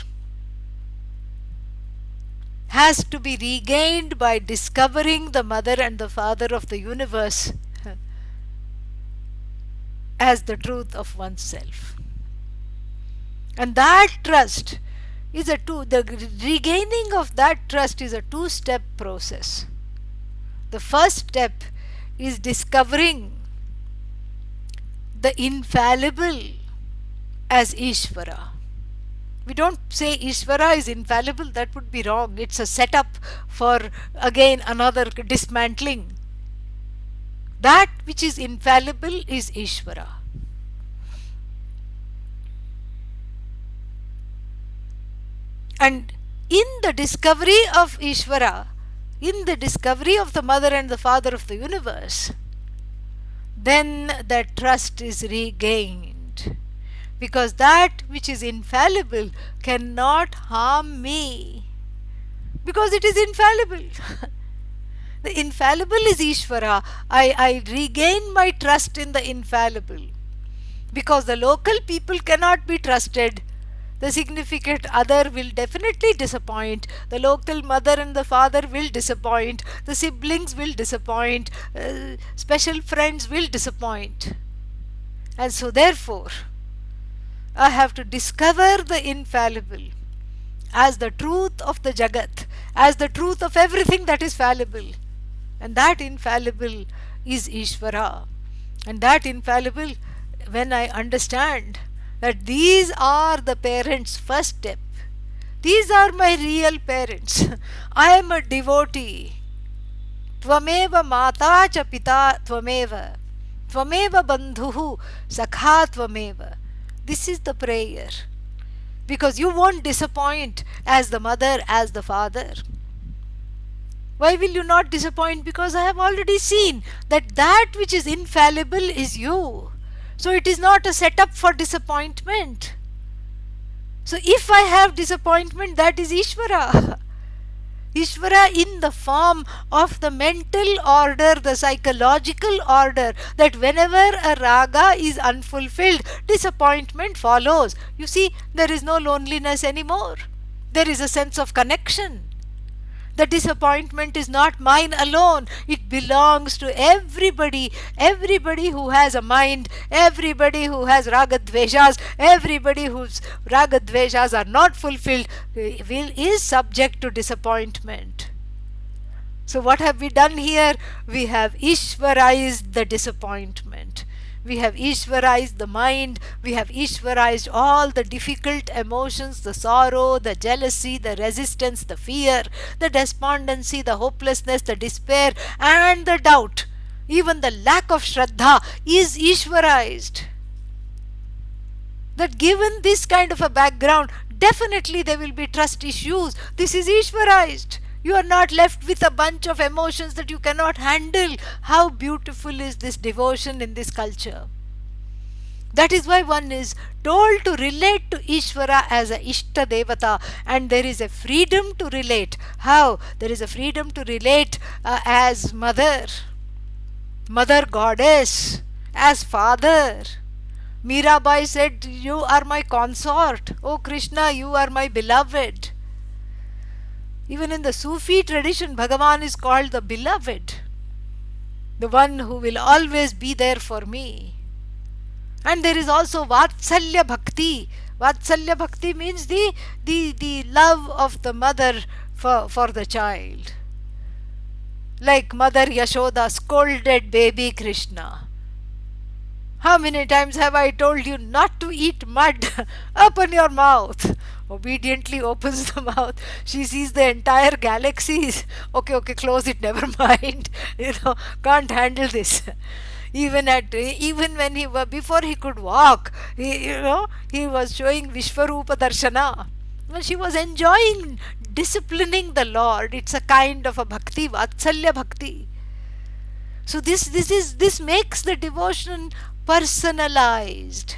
Speaker 1: has to be regained by discovering the mother and the father of the universe as the truth of oneself. And that trust is the regaining of that trust is a two-step process. The first step is discovering the infallible as Ishvara. We don't say Ishvara is infallible, that would be wrong. It's a setup for again another dismantling. That which is infallible is Ishvara. And in the discovery of Ishvara, in the discovery of the mother and the father of the universe, then that trust is regained. Because that which is infallible cannot harm me. Because it is infallible. The infallible is Ishvara. I regain my trust in the infallible. Because the local people cannot be trusted. The significant other will definitely disappoint. The local mother and the father will disappoint. The siblings will disappoint. Special friends will disappoint. And so therefore, I have to discover the infallible as the truth of the Jagat, as the truth of everything that is fallible. And that infallible is Ishvara. And that infallible, when I understand that these are the parents' first step, these are my real parents. I am a devotee. Tvameva mata cha pita tvameva. Tvameva bandhuhu sakha tvameva. This is the prayer. Because you won't disappoint as the mother, as the father. Why will you not disappoint? Because I have already seen that that which is infallible is you. So it is not a setup for disappointment. So if I have disappointment, that is Ishvara. Ishvara in the form of the mental order, the psychological order, that whenever a raga is unfulfilled, disappointment follows. You see, there is no loneliness anymore. There is a sense of connection. The disappointment is not mine alone. It belongs to everybody. Everybody who has a mind, everybody who has ragadveshas, everybody whose ragadveshas are not fulfilled is subject to disappointment. So what have we done here? We have Ishvarized the disappointment. We have Ishwarized the mind, we have Ishwarized all the difficult emotions, the sorrow, the jealousy, the resistance, the fear, the despondency, the hopelessness, the despair, and the doubt. Even the lack of Shraddha is Ishwarized. That given this kind of a background, definitely there will be trust issues. This is Ishwarized. You are not left with a bunch of emotions that you cannot handle. How beautiful is this devotion in this culture? That is why one is told to relate to Ishvara as a Ishta Devata, and there is a freedom to relate. How? There is a freedom to relate as mother, mother goddess, as father. Mirabai said, "You are my consort. Oh Krishna, you are my beloved." Even in the Sufi tradition, Bhagavan is called the beloved, the one who will always be there for me. And there is also Vatsalya Bhakti. Vatsalya Bhakti means the love of the mother for the child. Like Mother Yashoda scolded baby Krishna. How many times have I told you not to eat mud? Open your mouth. Obediently opens the mouth. She sees the entire galaxies. Okay, close it, never mind. Can't handle this. Even when before he could walk, he was showing Vishwarupa Darshana. Well, she was enjoying disciplining the Lord. It's a kind of a bhakti, Vatsalya Bhakti. So this makes the devotion personalized.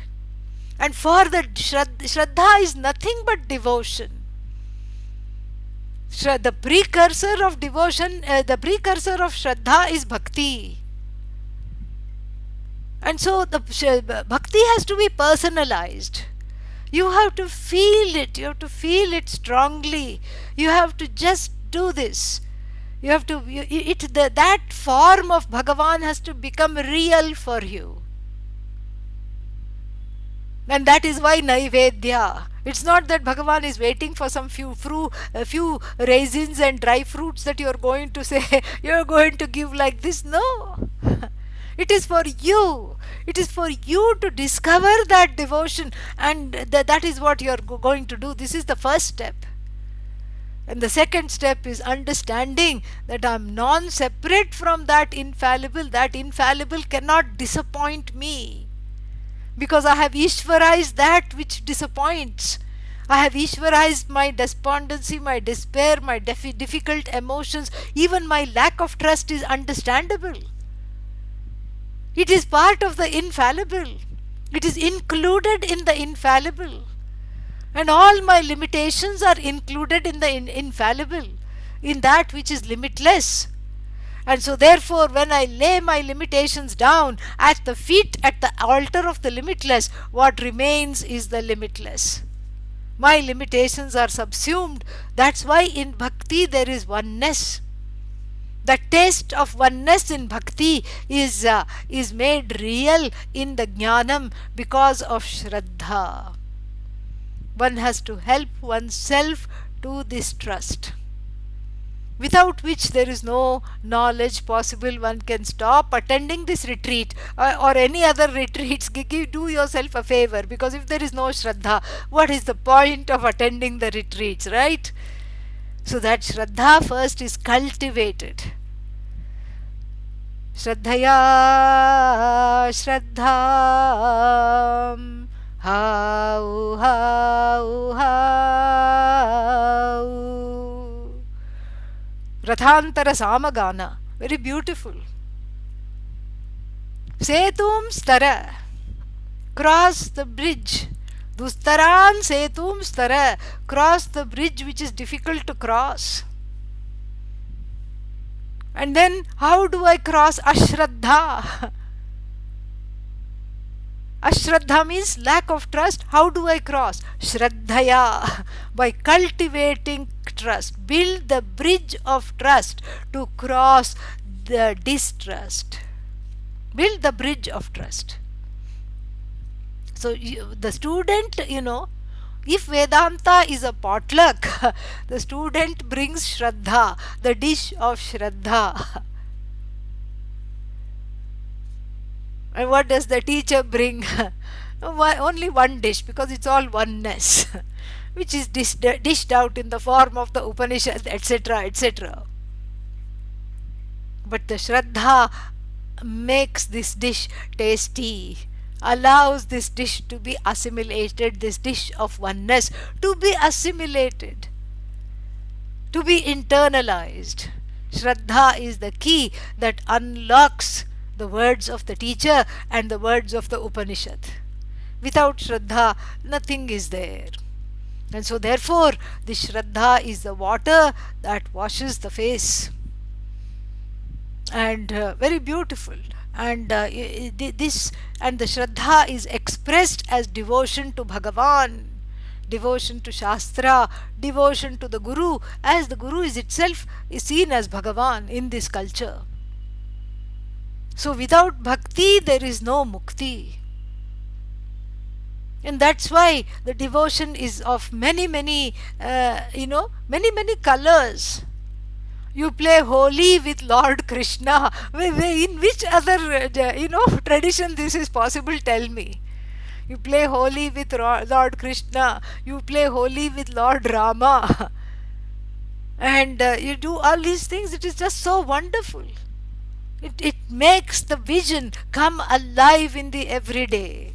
Speaker 1: And for the Shraddha is nothing but devotion. The precursor of devotion, the precursor of Shraddha is bhakti. And so the bhakti has to be personalized. You have to feel it. You have to feel it strongly. You have to just do this. You have to, that form of Bhagavan has to become real for you. And that is why Naivedya. It's not that Bhagavan is waiting for some few raisins and dry fruits that you're going to say, you're going to give like this. No. It is for you. It is for you to discover that devotion, and that is what you're going to do. This is the first step. And the second step is understanding that I'm non-separate from that infallible. That infallible cannot disappoint me, because I have Ishwarized that which disappoints. I have Ishwarized my despondency, my despair, my difficult emotions. Even my lack of trust is understandable. It is part of the infallible. It is included in the infallible. And all my limitations are included in the infallible, in that which is limitless. And so therefore, when I lay my limitations down at the feet, at the altar of the limitless, what remains is the limitless. My limitations are subsumed. That's why in bhakti there is oneness. The taste of oneness in bhakti is made real in the jnanam because of Shraddha. One has to help oneself to this trust, without which there is no knowledge possible. One can stop attending this retreat or any other retreats. Do yourself a favor, because if there is no Shraddha, what is the point of attending the retreats, right? So that Shraddha first is cultivated. Shraddhaya Shraddham Hau Hau Hau. Rathantara Samagana. Very beautiful. Setum Stara. Cross the bridge. Dustaran Setum Stara. Cross the bridge which is difficult to cross. And then, how do I cross Ashraddha? Ashraddha means lack of trust. How do I cross? Shraddhaya. By cultivating trust. Build the bridge of trust to cross the distrust. Build the bridge of trust. So, the student, if Vedanta is a potluck, the student brings Shraddha, the dish of Shraddha. And what does the teacher bring? Only one dish, because it's all oneness, which is dished out in the form of the Upanishad, etc., etc. But the Shraddha makes this dish tasty, allows this dish to be assimilated, this dish of oneness to be assimilated, to be internalized. Shraddha is the key that unlocks the words of the teacher and the words of the Upanishad. Without Shraddha, nothing is there. And so, therefore, the Shraddha is the water that washes the face, and very beautiful. And this and the Shraddha is expressed as devotion to Bhagavan, devotion to Shastra, devotion to the Guru, as the Guru is itself is seen as Bhagavan in this culture. So without bhakti there is no mukti. And that's why the devotion is of many many colors. You play Holi with Lord Krishna. In which other tradition this is possible? Tell me. You play Holi with Lord Krishna. You play Holi with Lord Rama. And you do all these things. It is just so wonderful. It makes the vision come alive in the everyday.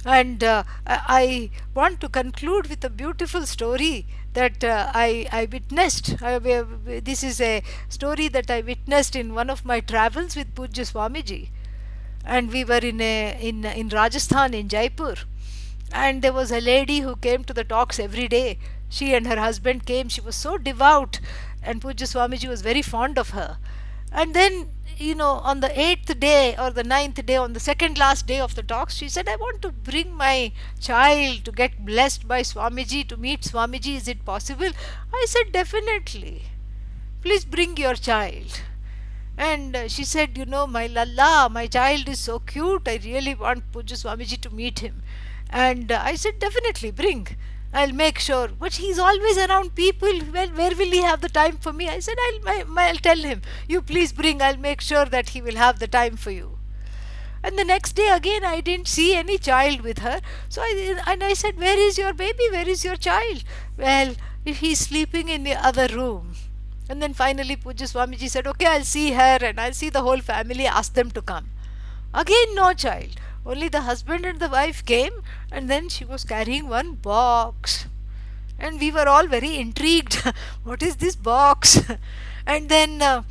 Speaker 1: And I want to conclude with a beautiful story that I witnessed. This is a story that I witnessed in one of my travels with Pujya Swamiji. And we were in Rajasthan, in Jaipur. And there was a lady who came to the talks every day. She and her husband came. She was so devout, and Pujya Swamiji was very fond of her. And then, on the 8th day or the 9th day, on the second last day of the talks, she said, I want to bring my child to get blessed by Swamiji, to meet Swamiji. Is it possible? I said, definitely. Please bring your child. And she said, my Lalla, my child is so cute. I really want Pujya Swamiji to meet him. And I said, definitely, bring. I'll make sure. But he's always around people. Well, where will he have the time for me? I said, I'll tell him. You please bring. I'll make sure that he will have the time for you. And the next day again, I didn't see any child with her. So I said, where is your baby? Where is your child? Well, he's sleeping in the other room. And then finally Pujya Swamiji said, okay, I'll see her and I'll see the whole family, ask them to come. Again no child. Only the husband and the wife came, and then she was carrying one box. And we were all very intrigued. What is this box? And then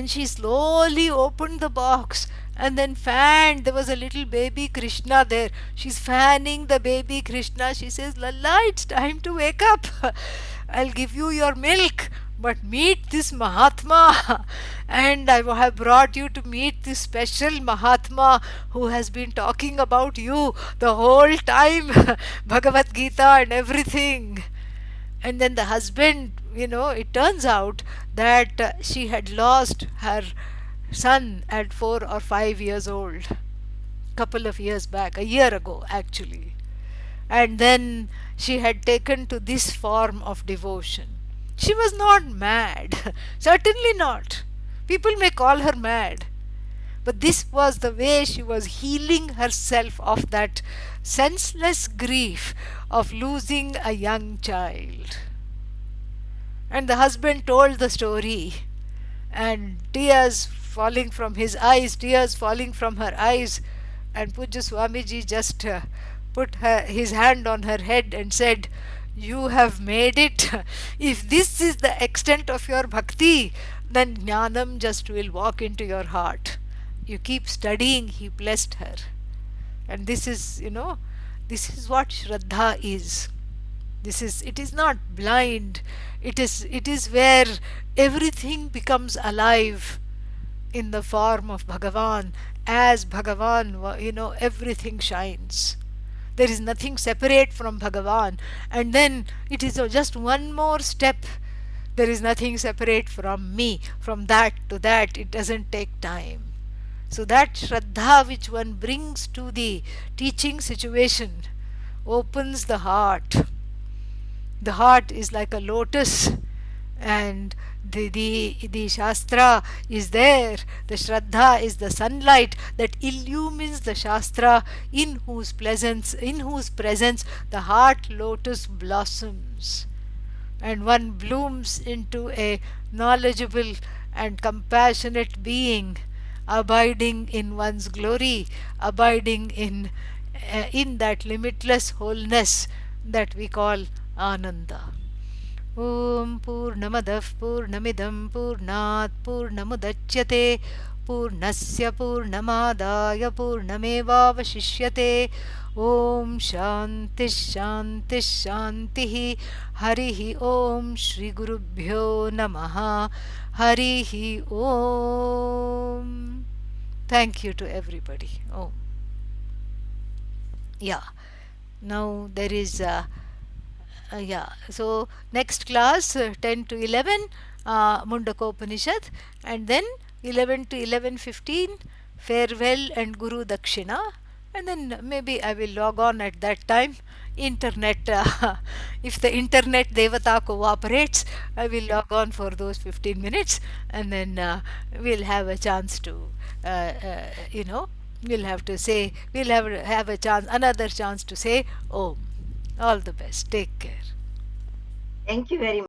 Speaker 1: she slowly opened the box and then fanned. There was a little baby Krishna there. She's fanning the baby Krishna. She says, Lalla, it's time to wake up. I'll give you your milk, but meet this Mahatma. And I have brought you to meet this special Mahatma who has been talking about you the whole time, Bhagavad Gita and everything. And then the husband, it turns out that she had lost her son at 4 or 5 years old, couple of years back, a year ago actually. And then she had taken to this form of devotion. She was not mad, certainly not. People may call her mad, but this was the way she was healing herself of that senseless grief of losing a young child. And the husband told the story, and tears falling from his eyes, tears falling from her eyes, and Pujya Swamiji just put his hand on her head and said, you have made it. If this is the extent of your bhakti, then Jnanam just will walk into your heart. You keep studying, he blessed her. And this is what Shraddha is. It is not blind. It is where everything becomes alive in the form of Bhagavan. As Bhagavan, everything shines. There is nothing separate from Bhagavan. And then it is just one more step. There is nothing separate from me. From that to that, it doesn't take time. So that Shraddha which one brings to the teaching situation opens the heart. The heart is like a lotus, and the Shastra is there. The Shraddha is the sunlight that illumines the Shastra, in whose presence the heart lotus blossoms, and one blooms into a knowledgeable and compassionate being, abiding in one's glory, abiding in that limitless wholeness that we call Ananda. ॐ पूर्णमदः पूर्णमिदं पूर्णात् पूर्णमुदच्यते पूर्णस्य पूर्णमादाय पूर्णमेवावशिष्यते ॐ शान्तिः शान्तिः शान्तिः हरिः ॐ श्रीगुरुभ्यो नमः हरिः ॐ. Thank you to everybody. Oh, yeah. Now there is yeah, so next class 10 to 11 Mundakopanishad, and then 11 to 11:15 farewell and Guru Dakshina, and then maybe I will log on at that time. Internet, if the internet devata cooperates, I will log on for those 15 minutes, and then we'll have a chance to, you know, we'll have a chance, another chance to say Om. All the best. Take care.
Speaker 2: Thank you very much.